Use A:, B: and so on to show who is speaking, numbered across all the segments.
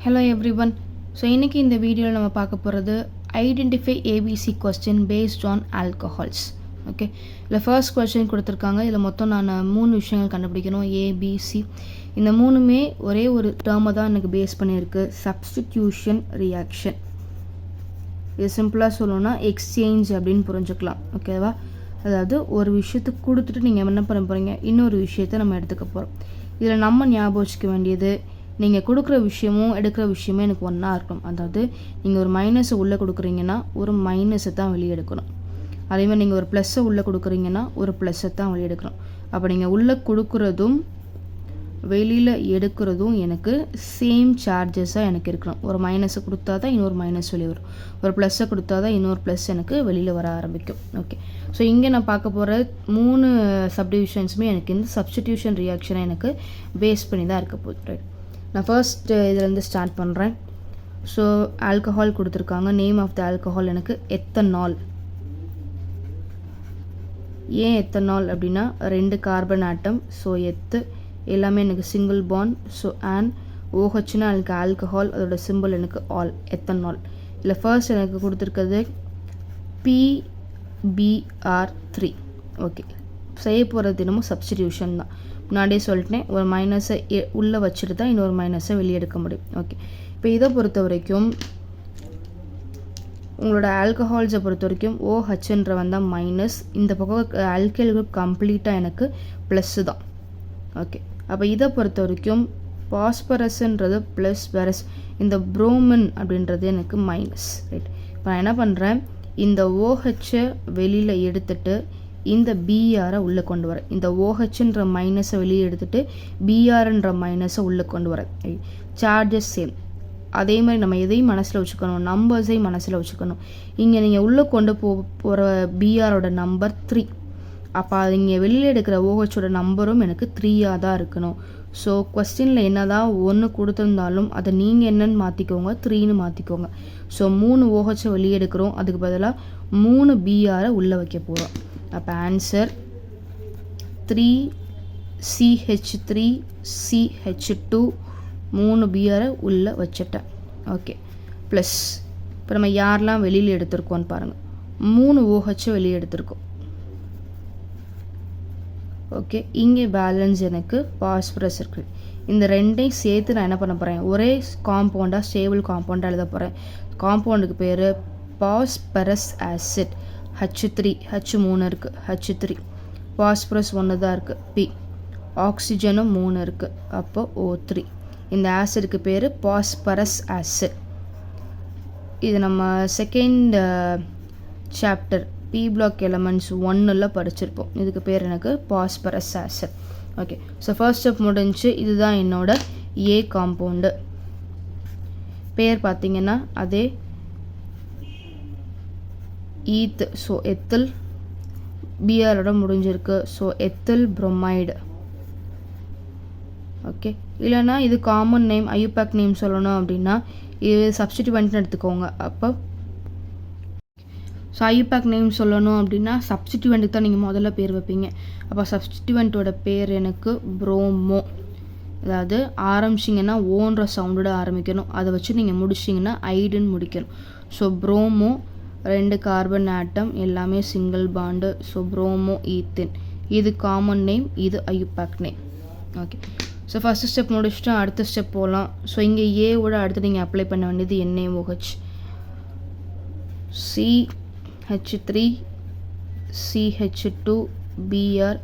A: Hello everyone. So இன்னைக்கு இந்த வீடியோவில் நம்ம பார்க்க போகிறது identify ABC question paste on alcohols. Okay, இதில் ஃபர்ஸ்ட் கொஸ்டின் கொடுத்துருக்காங்க. இதில் மொத்தம் நான் 3 விஷயங்கள் கண்டுபிடிக்கணும். ஏபிசி இந்த மூணுமே ஒரே ஒரு டேர்மை தான் எனக்கு பேஸ் பண்ணியிருக்கு, சப்ஸ்டிடியூஷன் ரியாக்ஷன். இது சிம்பிளாக சொல்லணும்னா எக்ஸ்சேஞ்ச் அப்படின்னு புரிஞ்சுக்கலாம். ஓகேவா? அதாவது ஒரு விஷயத்துக்கு கொடுத்துட்டு நீங்கள் என்ன பண்ண போகிறீங்க, இன்னொரு விஷயத்தை நம்ம எடுத்துக்க போகிறோம். இதில் நம்ம ஞாபகம் வச்சுக்க வேண்டியது, நீங்கள் கொடுக்குற விஷயமும் எடுக்கிற விஷயமே எனக்கு ஒன்றா இருக்கணும். அதாவது நீங்கள் ஒரு மைனஸை உள்ளே கொடுக்குறீங்கன்னா ஒரு மைனஸை தான் வெளியே எடுக்கணும். அதேமாதிரி நீங்கள் ஒரு ப்ளஸ்ஸை உள்ளே கொடுக்குறீங்கன்னா ஒரு ப்ளஸ்ஸை தான் வெளியே எடுக்கணும். அப்போ நீங்கள் உள்ளே கொடுக்குறதும் வெளியில் எடுக்கிறதும் எனக்கு சேம் சார்ஜஸாக எனக்கு இருக்கணும். ஒரு மைனஸை கொடுத்தா தான் இன்னொரு மைனஸ் வெளியே வரும், ஒரு ப்ளஸ்ஸை கொடுத்தா தான் இன்னொரு ப்ளஸ் எனக்கு வெளியில் வர ஆரம்பிக்கும். ஓகே, ஸோ இங்கே நான் பார்க்க போகிற 3 சப்டிவிஷன்ஸுமே எனக்கு இந்த சப்ஸ்டிடியூஷன் ரியாக்ஷனை எனக்கு பேஸ் பண்ணி தான் இருக்க போகுது. ரைட், நான் ஃபர்ஸ்ட் இதிலேருந்து ஸ்டார்ட் பண்ணுறேன். ஸோ ஆல்கஹால் கொடுத்துருக்காங்க. நேம் ஆஃப் த ஆல்கஹால் எனக்கு எத்தனால். ஏன் எத்தனால் அப்படின்னா 2 கார்பன் ஆட்டம். ஸோ எல்லாமே எனக்கு சிங்கிள் பாண்ட். ஸோ ஓஹெச்னா எனக்கு ஆல்கஹால், அதோட சிம்பிள் எனக்கு ஆல், எத்தனால். இல்லை ஃபர்ஸ்ட் எனக்கு கொடுத்துருக்கிறது PBr3. ஓகே, செய்ய போகிறது தினமும் சப்ஸ்டிடியூஷன் தான். முன்னாடியே சொல்லிட்டேன், ஒரு மைனஸை உள்ளே வச்சுட்டு தான் இன்னொரு மைனஸை வெளியே எடுக்க முடியும். ஓகே, இப்போ இதை பொறுத்த வரைக்கும் உங்களோட ஆல்கஹால்ஸை பொறுத்த வரைக்கும் OHன்ற வந்தால் மைனஸ், இந்த பக்கம் ஆல்கைல் குரூப் கம்ப்ளீட்டாக எனக்கு ப்ளஸ்ஸு தான். ஓகே, அப்போ இதை பொறுத்த வரைக்கும் பாஸ்பரஸ்ன்றது ப்ளஸ், வேறஸ் இந்த புரோமின் அப்படின்றது எனக்கு மைனஸ். ரைட், இப்போ நான் என்ன பண்ணுறேன், இந்த OHஐ வெளியில் எடுத்துட்டு இந்த BRஐ உள்ளே கொண்டு வரேன். இந்த OHன்ற மைனஸை வெளியே எடுத்துட்டு BRன்ற மைனஸை உள்ளே கொண்டு வரேன். Charges same. அதே மாதிரி நம்ம எதையும் மனசில் வச்சுக்கணும், நம்பர்ஸையும் மனசில் வச்சுக்கணும். இங்கே நீங்கள் உள்ளே கொண்டு போகிற BRோட நம்பர் 3. அப்போ அது இங்கே வெளியில் எடுக்கிற OHோட நம்பரும் எனக்கு 3ஆக தான் இருக்கணும். ஸோ கொஸ்டினில் என்ன தான் 1 கொடுத்துருந்தாலும் அதை நீங்கள் என்னன்னு மாற்றிக்கோங்க, 3ன்னு மாற்றிக்கோங்க. ஸோ 3 OHஐ வெளியே எடுக்கிறோம், அதுக்கு பதிலாக 3 BRஐ உள்ளே வைக்க போகிறோம். அப்போ ஆன்சர் 3CH3CH2 3 BRஐ உள்ளே வச்சுட்டேன். ஓகே, ப்ளஸ் இப்போ நம்ம யாரெல்லாம் வெளியில் எடுத்திருக்கோன்னு பாருங்கள். 3 OHஐ வெளியே எடுத்திருக்கோம். ஓகே, இங்கே பேலன்ஸ் எனக்கு பாஸ்பரஸ் இருக்குது. இந்த ரெண்டையும் சேர்த்து நான் என்ன பண்ண போகிறேன், ஒரே காம்பவுண்டாக ஸ்டேபிள் காம்பவுண்டாக எழுத போகிறேன். காம்பவுண்டுக்கு பேர் பாஸ்பரஸ் ஆசிட். H3 இருக்குது, H3. பாஸ்பரஸ் 1 தான் இருக்குது, P. ஆக்சிஜனும் 3 இருக்குது, அப்போ O3. இந்த ஆசிடுக்கு பேர் பாஸ்பரஸ் ஆசிட். இது நம்ம second chapter P black elements 1ல் படிச்சிருப்போம். இதுக்கு பேர் எனக்கு phosphorus acid. Okay, so first step முடிஞ்சு. இதுதான் என்னோட A காம்பவுண்டு. பேர் பார்த்தீங்கன்னா அதே ஈத். ஸோ எத்தில் பிஆரோட முடிஞ்சிருக்கு. So ethyl bromide. ஓகே, இல்லைனா இது காமன் நேம், ஐயூபேக் நேம் சொல்லணும் அப்படின்னா இது சப்ஸ்டிடியூவன்ட்னு எடுத்துக்கோங்க. அப்போ ஸோ ஐயூபேக் நேம் சொல்லணும் அப்படின்னா சப்ஸ்டிடியூவன்ட்டுக்கு தான் நீங்கள் முதல்ல பேர் வைப்பீங்க. அப்போ சப்ஸ்டிடியூவன்ட்டோட பேர் எனக்கு புரோமோ. அதாவது ஆரம்பிச்சிங்கன்னா ஓன்ற சவுண்டோட ஆரம்பிக்கணும், அதை வச்சு நீங்கள் முடிச்சிங்கன்னா ஐடுன்னு முடிக்கணும். ஸோ புரோமோ 2 கார்பன் ஆட்டம், எல்லாமே single bond. So bromo ethene. இது காமன் நேம், இது IUPAC name. Okay, so first step முடிச்சுட்டு அடுத்த ஸ்டெப் போகலாம். ஸோ இங்கே ஏவோட அடுத்து நீங்கள் அப்ளை பண்ண வேண்டியது NaOH. CH3CH2 Br.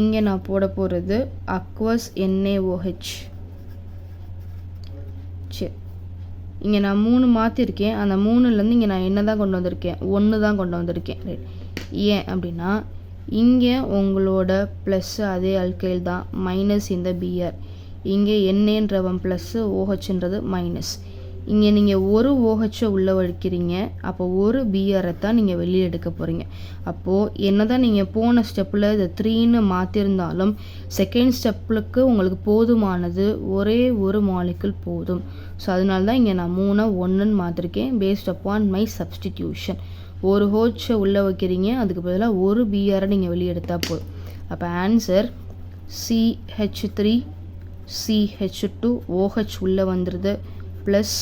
A: இங்கே நான் போட போகிறது அக்வஸ் NaOH. சரி, இங்கே நான் 3 மாற்றிருக்கேன். அந்த 3லேருந்து இங்கே நான் என்ன தான் கொண்டு வந்திருக்கேன், 1 தான் கொண்டு வந்திருக்கேன். ரைட், ஏன் அப்படின்னா இங்கே உங்களோட ப்ளஸ் அதே அல்கைல் தான், மைனஸ் இந்த Br. இங்கே NAன்றவன் ப்ளஸ்ஸு, OHன்றது மைனஸ். இங்கே நீங்கள் ஒரு OHஐ உள்ளே வைக்கிறீங்க, அப்போ ஒரு BRஐ தான் நீங்கள் வெளியே எடுக்க போகிறீங்க. அப்போது என்ன தான் நீங்கள் போன ஸ்டெப்பில் இதை 3ன்னு மாற்றிருந்தாலும் செகண்ட் ஸ்டெப்புக்கு உங்களுக்கு போதுமானது ஒரே ஒரு மாலிகுல் போதும். ஸோ அதனால தான் இங்கே நான் 3 1ன்னு மாற்றிருக்கேன், பேஸ்ட் அப்பான் மை சப்ஸ்டிடியூஷன். ஒரு OHஐ உள்ளே வைக்கிறீங்க, அதுக்கு பதிலாக ஒரு BRஐ நீங்கள் வெளியே எடுத்தால் போதும். அப்போ ஆன்சர் CH3CH2 OH உள்ளே வந்துடுது. ப்ளஸ்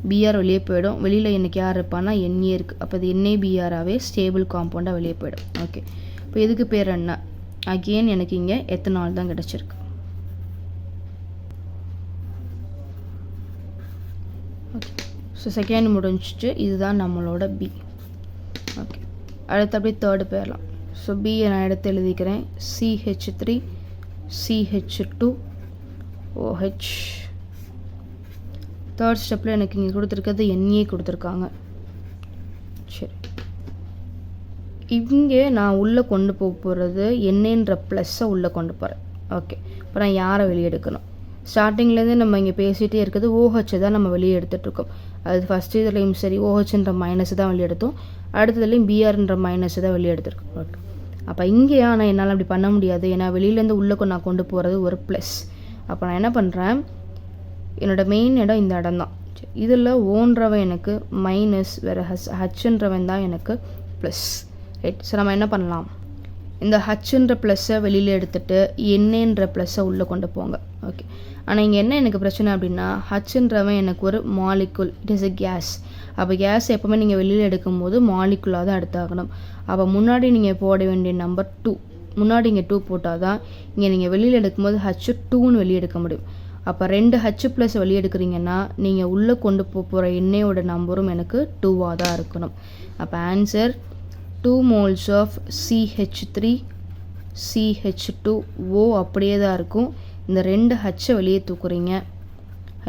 A: பிஆர் வெளியே போயிடும். வெளியில் எனக்கு யார் இருப்பான்னா NA இருக்குது. அப்போ இது NaBrஆகவே ஸ்டேபிள் காம்பவுண்டாக வெளியே போயிடும். ஓகே, இப்போ இதுக்கு பேர் என்ன? அகெயின் எனக்கு இங்கே எத்தனால் தான் கிடச்சிருக்கு. ஓகே, ஸோ செகண்ட் முடிஞ்சிச்சு. இதுதான் நம்மளோட பி. ஓகே, அடுத்து அப்படியே தேர்டு போயிடலாம். ஸோ பியை நான் எடுத்து எழுதிக்கிறேன். CH3 CH2 OH. தேர்ட் ஸ்டெப்பில் எனக்கு இங்கே கொடுத்துருக்கிறது NA கொடுத்துருக்காங்க. சரி, இங்கே நான் உள்ளே கொண்டு போகிறது என்னன்ற ப்ளஸ்ஸை உள்ளே கொண்டு போகிறேன். ஓகே, இப்போ நான் யாரை வெளியே எடுக்கணும்? ஸ்டார்டிங்லேருந்து நம்ம இங்கே பேசிகிட்டே இருக்கிறது OH தான் நம்ம வெளியே எடுத்துகிட்ருக்கோம். அது ஃபஸ்ட்டு இதுலேயும் சரி OHன்ற மைனஸ் தான் வெளியே எடுத்தோம். அடுத்ததுலேயும் BRன்ற மைனஸ் தான் வெளியே எடுத்துருக்கோம். ஓகே, அப்போ இங்கேயா நான் என்னால் அப்படி பண்ண முடியாது. ஏன்னா வெளியிலேருந்து உள்ளே நான் கொண்டு போகிறது ஒரு ப்ளஸ். அப்போ நான் என்ன பண்ணுறேன், என்னோடய மெயின் இடம் இந்த இடம் தான். இதில் ஓன்றவன் எனக்கு மைனஸ், வேறு ஹச்ன்றவன் தான் எனக்கு ப்ளஸ். ரைட், ஸோ நம்ம என்ன பண்ணலாம், இந்த ஹச்ன்ற ப்ளஸ்ஸை வெளியில் எடுத்துகிட்டு என்னன்ற ப்ளஸ்ஸை உள்ளே கொண்டு போங்க. ஓகே, ஆனால் இங்கே என்ன எனக்கு பிரச்சனை அப்படின்னா, ஹச்ன்றவன் எனக்கு ஒரு molecule, it is a gas. அப்போ கேஸ் எப்போவுமே நீங்கள் வெளியில் எடுக்கும்போது மாலிகுலாக தான் எடுத்தாகணும். அப்போ முன்னாடி நீங்கள் போட வேண்டிய நம்பர் 2, முன்னாடி இங்கே 2 போட்டால் தான் இங்கே நீங்கள் வெளியில் எடுக்கும்போது H2ன்னு வெளியே எடுக்க முடியும். அப்போ 2 H+ வெளியே எடுக்கிறீங்கன்னா நீங்கள் உள்ளே கொண்டு போகிற எண்ணெயோட நம்பரும் எனக்கு 2ஆக தான் இருக்கணும். அப்போ answer 2 moles of CH3 CH2O அப்படியே தான் இருக்கும். இந்த 2 Hஐ வெளியே தூக்குறீங்க,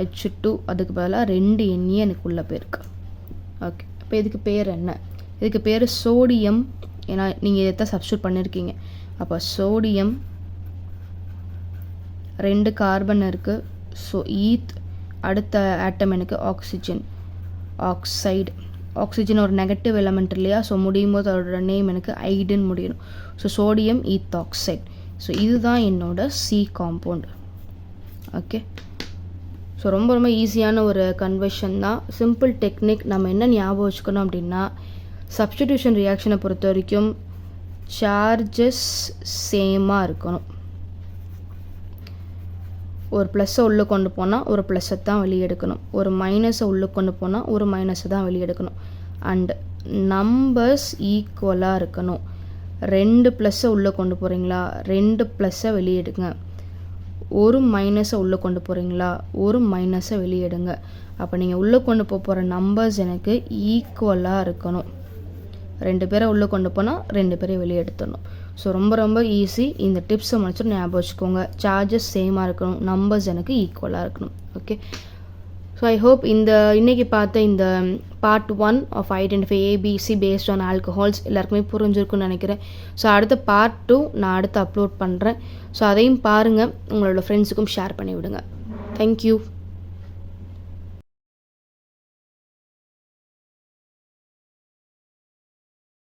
A: H2, அதுக்கு பதிலாக 2 NA எனக்கு உள்ளே போயிருக்கு. ஓகே, இப்போ இதுக்கு பேர் என்ன? இதுக்கு பேர் சோடியம். ஏன்னா நீங்கள் இதை சப்ஸ்டியூட் பண்ணியிருக்கீங்க. அப்போ சோடியம், 2 கார்பன் இருக்குது. ஸோ ஈத், அடுத்த ஆட்டம் எனக்கு ஆக்சிஜன், ஆக்சைடு. ஆக்சிஜன் ஒரு நெகட்டிவ் எலமெண்ட் இல்லையா? ஸோ முடியும் போது அதோட நேம் எனக்கு ஐடுன்னு முடியணும். So sodium Eid oxide. So இதுதான் என்னோட C காம்பவுண்ட். ஓகே, ஸோ ரொம்ப ரொம்ப ஈஸியான ஒரு கன்வர்ஷன் தான், சிம்பிள் டெக்னிக். நம்ம என்ன ஞாபகம் வச்சுக்கணும் அப்படின்னா, சப்ஸ்டிடியூஷன் ரியாக்ஷனை பொறுத்த வரைக்கும் சார்ஜஸ் சேமாக இருக்கணும். ஒரு ப்ளஸ்ஸை உள்ளே கொண்டு போனால் ஒரு ப்ளஸ்ஸை தான் வெளியே எடுக்கணும், ஒரு மைனஸை உள்ளே கொண்டு போனால் ஒரு மைனஸை தான் வெளியே எடுக்கணும். அண்ட் நம்பர்ஸ் ஈக்குவலாக இருக்கணும். 2 ப்ளஸ்ஸை உள்ளே கொண்டு போகிறீங்களா, 2 ப்ளஸ்ஸை வெளியே எடுங்க. ஒரு மைனஸை உள்ளே கொண்டு போகிறீங்களா, ஒரு மைனஸை வெளியே எடுங்க. அப்போ நீங்கள் உள்ளே கொண்டு போகிற நம்பர்ஸ் எனக்கு ஈக்குவலாக இருக்கணும். 2 பேரை உள்ளே கொண்டு போனால் 2 பேரை வெளியே எடுத்துடணும். ஸோ ரொம்ப ரொம்ப ஈஸி. இந்த டிப்ஸை முடிச்சுட்டு ஞாபகம் வச்சுக்கோங்க. சார்ஜஸ் சேமாக இருக்கணும், நம்பர்ஸ் எனக்கு ஈக்குவலாக இருக்கணும். ஓகே, ஸோ ஐ ஹோப் இன்றைக்கி பார்த்த இந்த part 1 of identify ABC based on alcohols எல்லாருக்குமே புரிஞ்சிருக்குன்னு நினைக்கிறேன். ஸோ அடுத்த பார்ட் 2 நான் அடுத்து அப்லோட் பண்ணுறேன். ஸோ அதையும் பாருங்கள், உங்களோட ஃப்ரெண்ட்ஸுக்கும் ஷேர் பண்ணி விடுங்க. தேங்க்யூ.